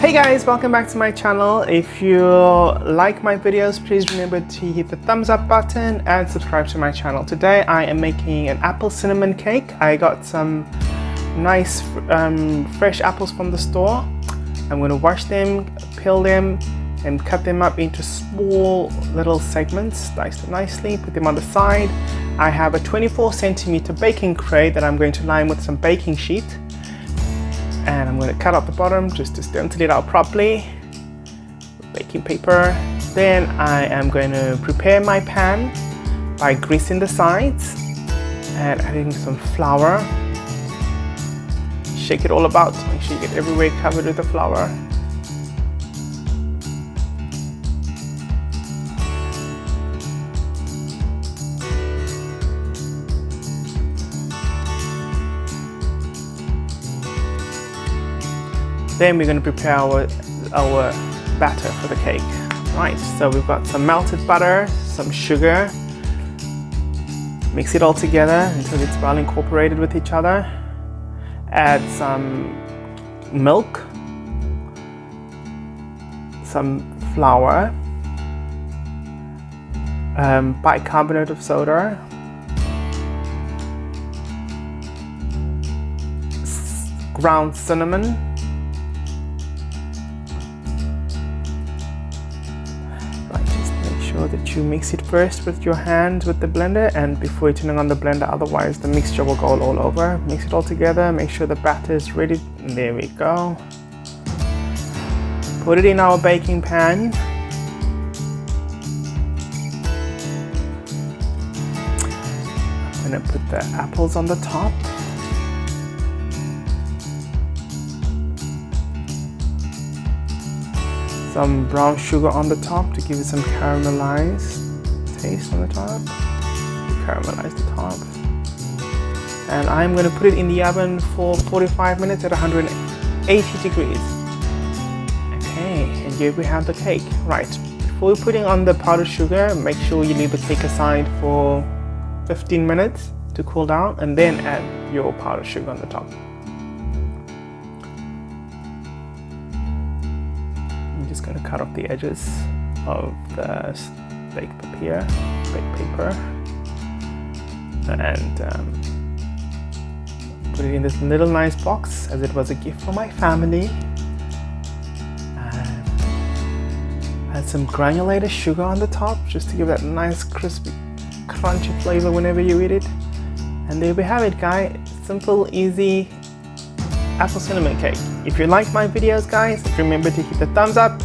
Hey guys, welcome back to my channel. If you like my videos, please remember to hit the thumbs up button and subscribe to my channel. Today I am making an apple cinnamon cake. I got some nice fresh apples from the store. I'm going to wash them, peel them and cut them up into small little segments, dice them nicely, put them on the side. I have a 24-centimeter baking tray that I'm going to line with some baking sheet. And I'm going to cut out the bottom just to stencil it out properly with baking paper. Then I am going to prepare my pan by greasing the sides and adding some flour. Shake it all about, make sure you get everywhere covered with the flour. Then we're going to prepare our batter for the cake. Right, so we've got some melted butter, some sugar. Mix it all together until it's well incorporated with each other. Add some milk, some flour, bicarbonate of soda, ground cinnamon, that you mix it first with your hand with the blender and before you're turning on the blender, otherwise the mixture will go all over. Mix it all together, make sure the batter is ready, and there we go. Put it in our baking pan. I'm going to put the apples on the top. Some brown sugar on the top to give it some caramelized taste on the top. Caramelize the top. And I'm going to put it in the oven for 45 minutes at 180 degrees. Okay, and here we have the cake. Right, before putting on the powdered sugar, make sure you leave the cake aside for 15 minutes to cool down and then add your powdered sugar on the top. I'm just going to cut off the edges of the baked paper, and put it in this little nice box as it was a gift for my family. And add some granulated sugar on the top just to give that nice crispy, crunchy flavor whenever you eat it. And there we have it, guys. Simple, easy apple cinnamon cake. If you like my videos, guys, remember to hit the thumbs up